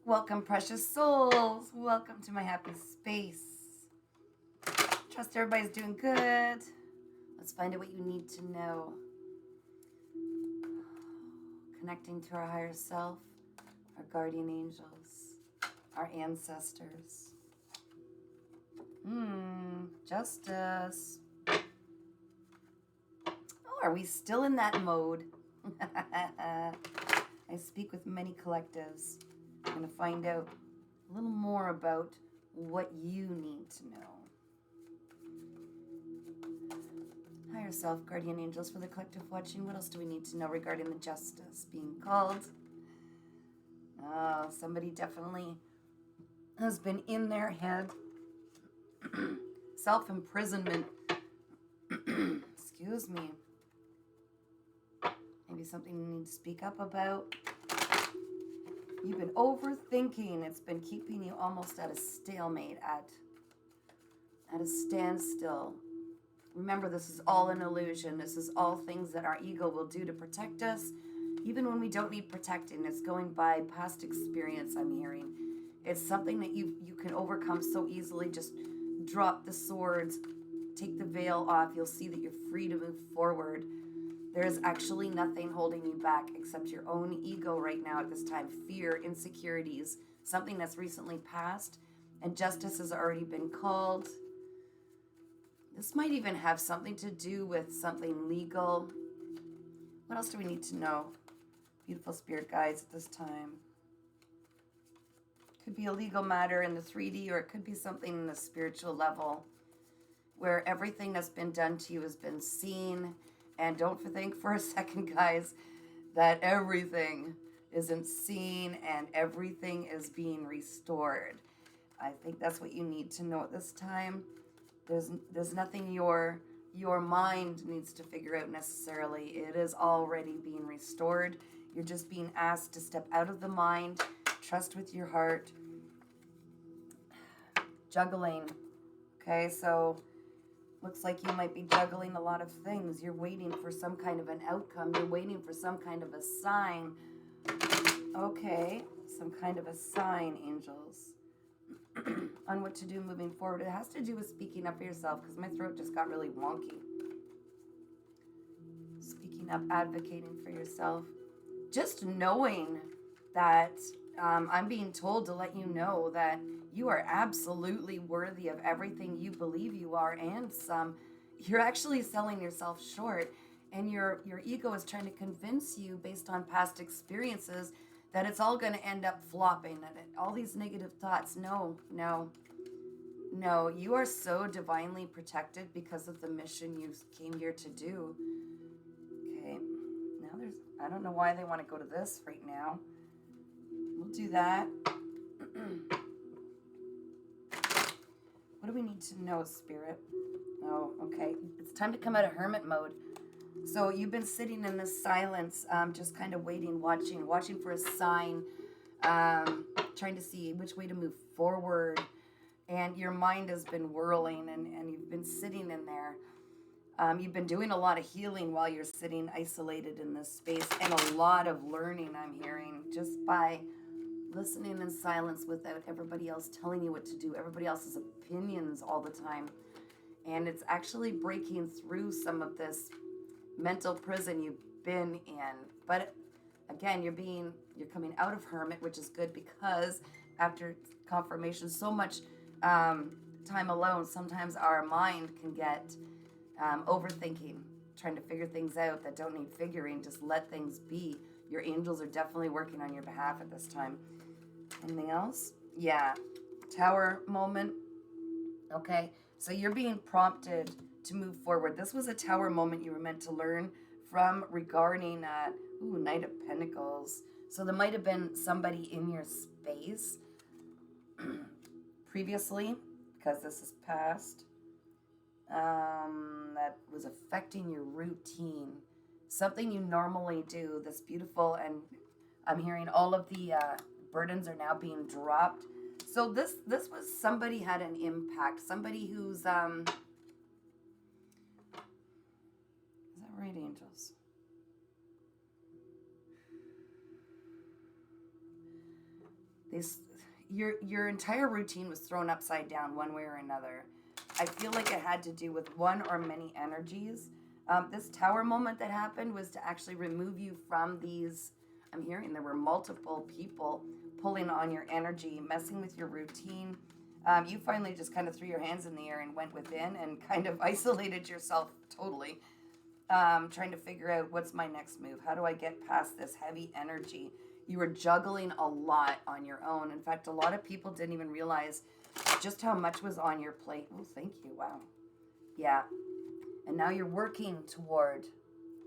Welcome, precious souls. Welcome to my happy space. Trust everybody's doing good. Let's find out what you need to know. Connecting to our higher self, our guardian angels, our ancestors. Justice. Oh, are we still in that mode? I speak with many collectives. I'm going to find out a little more about what you need to know. Higher self, guardian angels, for the collective watching. What else do we need to know regarding the justice being called? Oh, somebody definitely has been in their head. Self-imprisonment. Excuse me. Maybe something you need to speak up about. You've been overthinking. It's been keeping you almost at a stalemate, at a standstill. Remember, this is all an illusion. This is all things that our ego will do to protect us. Even when we don't need protecting, it's going by past experience, I'm hearing. It's something that you can overcome so easily. Just drop the swords, take the veil off. You'll see that you're free to move forward. There is actually nothing holding you back except your own ego right now at this time. Fear, insecurities, something that's recently passed, and justice has already been called. This might even have something to do with something legal. What else do we need to know? Beautiful spirit guides at this time. Could be a legal matter in the 3D, or it could be something in the spiritual level where everything that's been done to you has been seen. And don't think for a second, guys, that everything isn't seen and everything is being restored. I think that's what you need to know at this time. There's nothing your mind needs to figure out necessarily. It is already being restored. You're just being asked to step out of the mind, trust with your heart. Juggling. Okay, so looks like you might be juggling a lot of things. You're waiting for some kind of an outcome. You're waiting for some kind of a sign. Okay, some kind of a sign, angels, on what to do moving forward. It has to do with speaking up for yourself, because my throat just got really wonky. Speaking up, advocating for yourself. Just knowing that I'm being told to let you know that you are absolutely worthy of everything you believe you are, and some. You're actually selling yourself short, and your ego is trying to convince you based on past experiences that it's all going to end up flopping, and all these negative thoughts. No, you are so divinely protected because of the mission you came here to do. Okay, now I don't know why they want to go to this right now. We'll do that. What do we need to know, Spirit? Oh, okay. It's time to come out of hermit mode. So you've been sitting in this silence, just kind of waiting, watching for a sign, trying to see which way to move forward. And your mind has been whirling, and you've been sitting in there. You've been doing a lot of healing while you're sitting isolated in this space, and a lot of learning, I'm hearing, just by listening in silence without everybody else telling you what to do, everybody else's opinions all the time. And it's actually breaking through some of this mental prison you've been in. But again, you're coming out of hermit, which is good, because after confirmation, so much time alone, sometimes our mind can get overthinking, trying to figure things out that don't need figuring. Just let things be. Your angels are definitely working on your behalf at this time. Anything else? Yeah. Tower moment. Okay. So you're being prompted to move forward. This was a tower moment you were meant to learn from regarding Knight of Pentacles. So there might have been somebody in your space previously, because this is past, that was affecting your routine. Something you normally do, this beautiful, and I'm hearing all of the burdens are now being dropped. So this was somebody had an impact. Somebody who's, is that right, angels? this, your entire routine was thrown upside down one way or another. I feel like it had to do with one or many energies. This tower moment that happened was to actually remove you from these. I'm hearing there were multiple people pulling on your energy, messing with your routine. You finally just kind of threw your hands in the air and went within and kind of isolated yourself totally, trying to figure out what's my next move. How do I get past this heavy energy? You were juggling a lot on your own. In fact, a lot of people didn't even realize just how much was on your plate. Oh, thank you. Wow. Yeah. And now you're working toward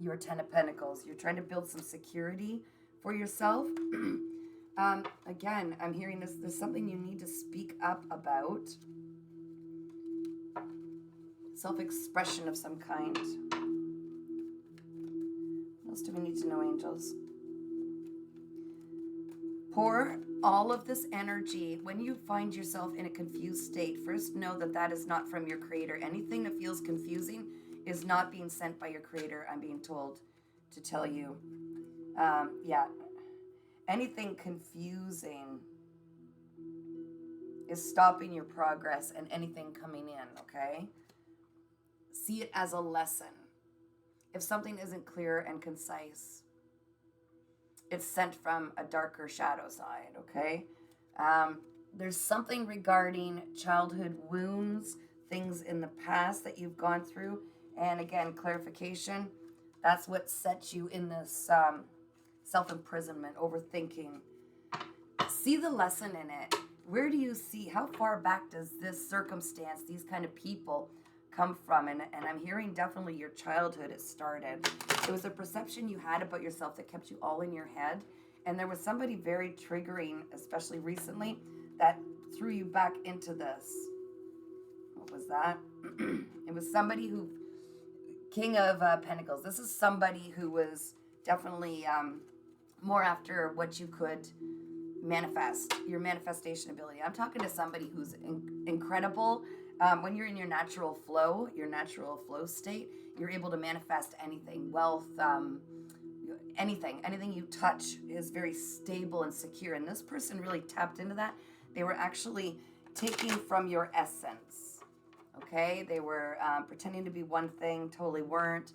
your Ten of Pentacles. You're trying to build some security for yourself. Again, I'm hearing this. There's something you need to speak up about. Self-expression of some kind. What else do we need to know, angels? Pour all of this energy. When you find yourself in a confused state, first know that that is not from your creator. Anything that feels confusing is not being sent by your creator, I'm being told to tell you. Yeah. Anything confusing is stopping your progress and anything coming in, okay? See it as a lesson. If something isn't clear and concise, it's sent from a darker shadow side, okay? There's something regarding childhood wounds, things in the past that you've gone through. And again, clarification, that's what sets you in this self-imprisonment, overthinking. See the lesson in it. Where do you see, how far back does this circumstance, these kind of people come from? And I'm hearing definitely your childhood, it started. It was a perception you had about yourself that kept you all in your head. And there was somebody very triggering, especially recently, that threw you back into this. What was that? It was somebody who, King of Pentacles. This is somebody who was definitely more after what you could manifest, your manifestation ability. I'm talking to somebody who's incredible. When you're in your natural flow state, you're able to manifest anything, wealth, anything you touch is very stable and secure. And this person really tapped into that. They were actually taking from your essence. Okay, they were pretending to be one thing, totally weren't,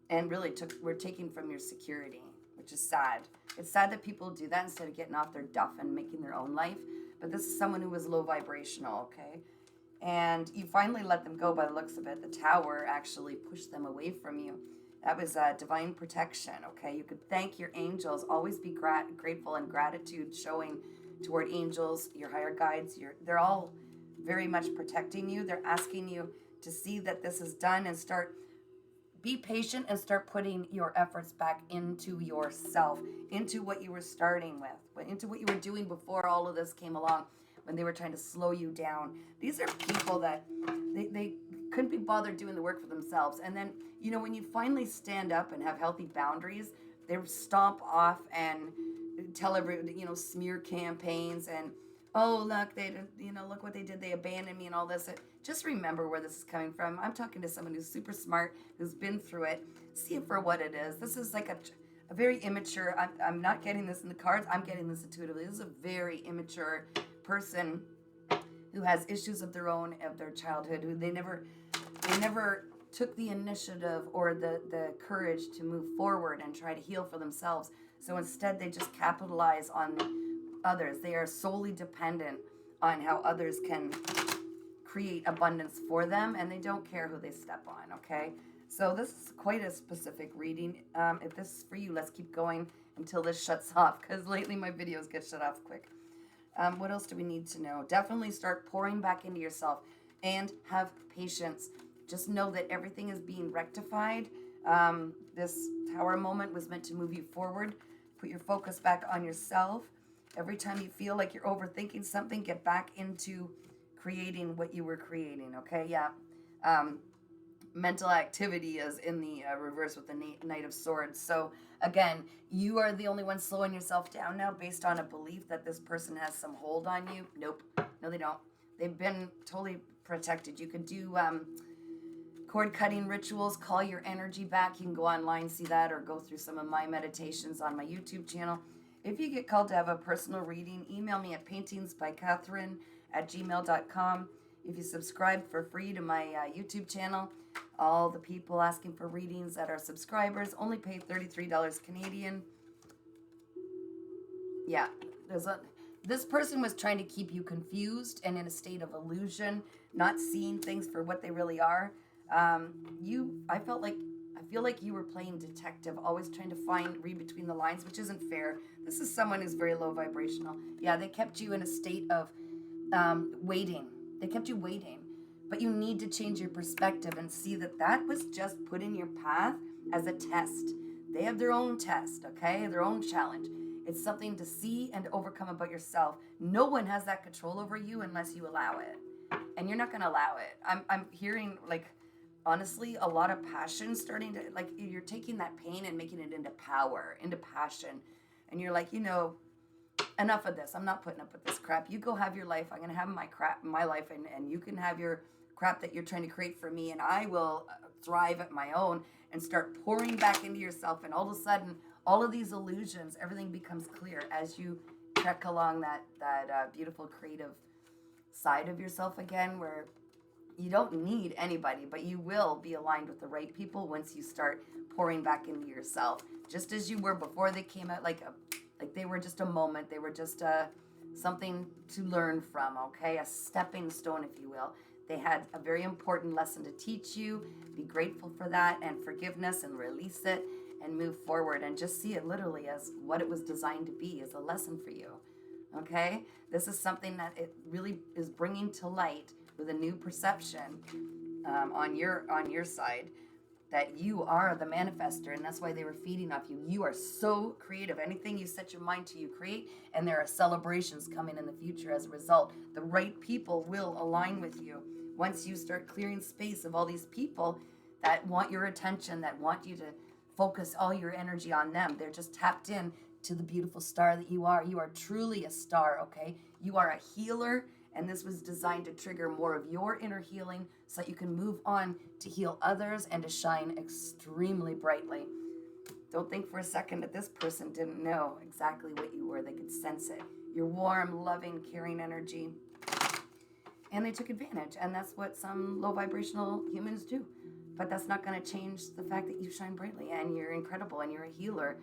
and really were taking from your security, which is sad. It's sad that people do that instead of getting off their duff and making their own life. But this is someone who was low vibrational, okay? And you finally let them go by the looks of it. The tower actually pushed them away from you. That was divine protection, okay? You could thank your angels. Always be grateful and gratitude showing toward angels, your higher guides. They're all very much protecting you. They're asking you to see that this is done and be patient and start putting your efforts back into yourself, into what you were starting with, into what you were doing before all of this came along, when they were trying to slow you down. These are people that they couldn't be bothered doing the work for themselves. And then, when you finally stand up and have healthy boundaries, they stomp off and tell everybody, smear campaigns and, oh, look, look what they did. They abandoned me and all this. Just remember where this is coming from. I'm talking to someone who's super smart, who's been through it. See it for what it is. This is like a very immature, I'm not getting this in the cards. I'm getting this intuitively. This is a very immature person who has issues of their own, of their childhood, who they never took the initiative or the courage to move forward and try to heal for themselves. So instead, they just capitalize on others. They are solely dependent on how others can create abundance for them, and they don't care who they step on, okay? So this is quite a specific reading. If this is for you, let's keep going until this shuts off, because lately my videos get shut off quick. What else do we need to know? Definitely start pouring back into yourself and have patience. Just know that everything is being rectified. This tower moment was meant to move you forward. Put your focus back on yourself. Every time you feel like you're overthinking something, get back into creating what you were creating, okay? Yeah. Mental activity is in the reverse with the Knight of Swords. So, again, you are the only one slowing yourself down now based on a belief that this person has some hold on you. Nope. No, they don't. They've been totally protected. You could do cord cutting rituals, call your energy back. You can go online, see that, or go through some of my meditations on my YouTube channel. If you get called to have a personal reading, email me at paintingsbycatherine@gmail.com. If you subscribe for free to my YouTube channel, all the people asking for readings that are subscribers only pay $33 Canadian. Yeah, this person was trying to keep you confused and in a state of illusion, not seeing things for what they really are. I feel like you were playing detective, always trying to read between the lines, which isn't fair. This is someone who's very low vibrational. Yeah, they kept you in a state of waiting. They kept you waiting. But you need to change your perspective and see that was just put in your path as a test. They have their own test, okay? Their own challenge. It's something to see and overcome about yourself. No one has that control over you unless you allow it. And you're not going to allow it. I'm hearing, like, honestly, a lot of passion starting to, like, you're taking that pain and making it into power, into passion. And you're like, enough of this. I'm not putting up with this crap. You go have your life. I'm going to have my life, and you can have your crap that you're trying to create for me, and I will thrive at my own and start pouring back into yourself. And all of a sudden, all of these illusions, everything becomes clear as you trek along that beautiful creative side of yourself again, where you don't need anybody, but you will be aligned with the right people once you start pouring back into yourself, just as you were before they came out. Like they were just a moment. They were just something to learn from, okay? A stepping stone, if you will. They had a very important lesson to teach you. Be grateful for that and forgiveness and release it and move forward and just see it literally as what it was designed to be, as a lesson for you, okay? This is something that it really is bringing to light with a new perception on your side, that you are the manifester, and that's why they were feeding off you. You are so creative. Anything you set your mind to, you create, and there are celebrations coming in the future as a result. The right people will align with you once you start clearing space of all these people that want your attention, that want you to focus all your energy on them. They're just tapped in to the beautiful star that you are. You are truly a star, okay? You are a healer, and this was designed to trigger more of your inner healing so that you can move on to heal others and to shine extremely brightly. Don't think for a second that this person didn't know exactly what you were. They could sense it. Your warm, loving, caring energy. And they took advantage, and that's what some low vibrational humans do. But that's not going to change the fact that you shine brightly, and you're incredible, and you're a healer.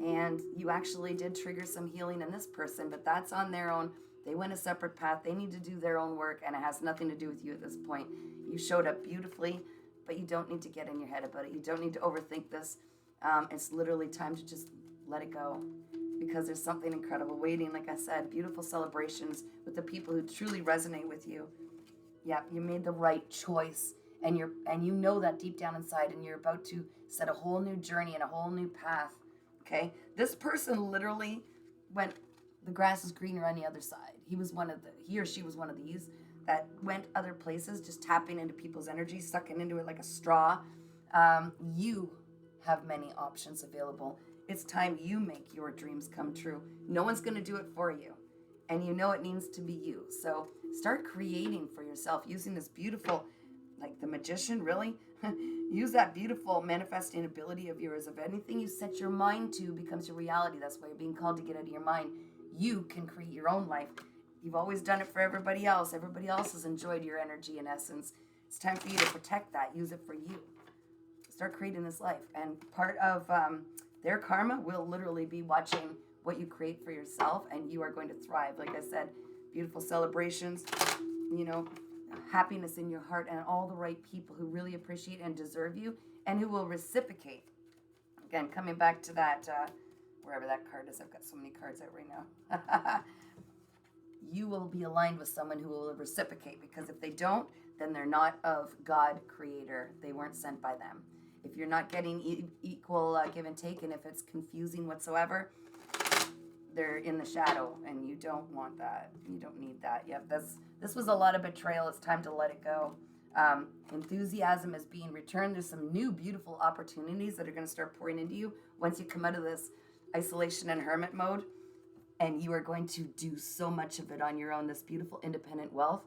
And you actually did trigger some healing in this person, but that's on their own. They went a separate path. They need to do their own work, and it has nothing to do with you at this point. You showed up beautifully, but you don't need to get in your head about it. You don't need to overthink this. It's literally time to just let it go, because there's something incredible waiting. Like I said, beautiful celebrations with the people who truly resonate with you. Yeah, you made the right choice, and you know that deep down inside, and you're about to set a whole new journey and a whole new path. Okay, this person literally went, the grass is greener on the other side. He or she was one of these that went other places, just tapping into people's energy, sucking into it like a straw. You have many options available. It's time you make your dreams come true. No one's going to do it for you, and you know it needs to be you. So start creating for yourself using this beautiful, like the magician, really. Use that beautiful manifesting ability of yours. If anything you set your mind to becomes your reality, that's why you're being called to get out of your mind. You can create your own life. You've always done it for everybody else. Everybody else has enjoyed your energy in essence. It's time for you to protect that. Use it for you. Start creating this life. And part of their karma will literally be watching what you create for yourself, and you are going to thrive. Like I said, beautiful celebrations, happiness in your heart, and all the right people who really appreciate and deserve you and who will reciprocate. Again, coming back to that, wherever that card is, I've got so many cards out right now. You will be aligned with someone who will reciprocate, because if they don't, then they're not of God creator. They weren't sent by them. If you're not getting equal give and take, and if it's confusing whatsoever, they're in the shadow, and you don't want that. You don't need that. Yep, this was a lot of betrayal. It's time to let it go. Enthusiasm is being returned. There's some new beautiful opportunities that are going to start pouring into you once you come out of this isolation and hermit mode, and you are going to do so much of it on your own, this beautiful independent wealth,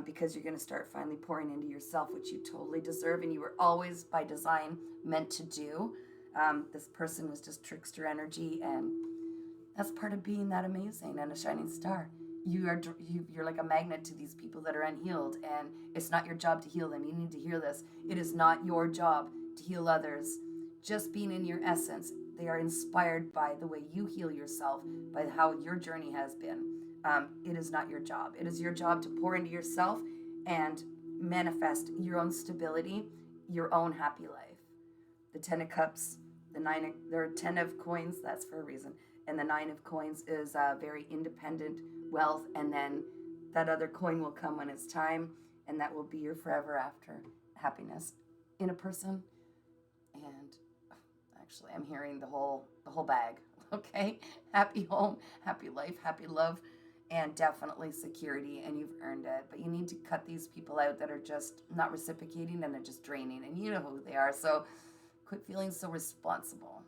because you're going to start finally pouring into yourself, which you totally deserve, and you were always by design meant to do. This person was just trickster energy, and That's part of being that amazing and a shining star. You're like a magnet to these people that are unhealed, and it's not your job to heal them. You need to hear this. It is not your job to heal others. Just being in your essence, they are inspired by the way you heal yourself, by how your journey has been. It is not your job. It is your job to pour into yourself and manifest your own stability, your own happy life. The 10 of cups, there are 10 of coins, that's for a reason. And the 9 of coins is very independent wealth. And then that other coin will come when it's time. And that will be your forever after happiness in a person. And actually, I'm hearing the whole bag. Okay, happy home, happy life, happy love, and definitely security. And you've earned it. But you need to cut these people out that are just not reciprocating and they're just draining. And you know who they are. So quit feeling so responsible.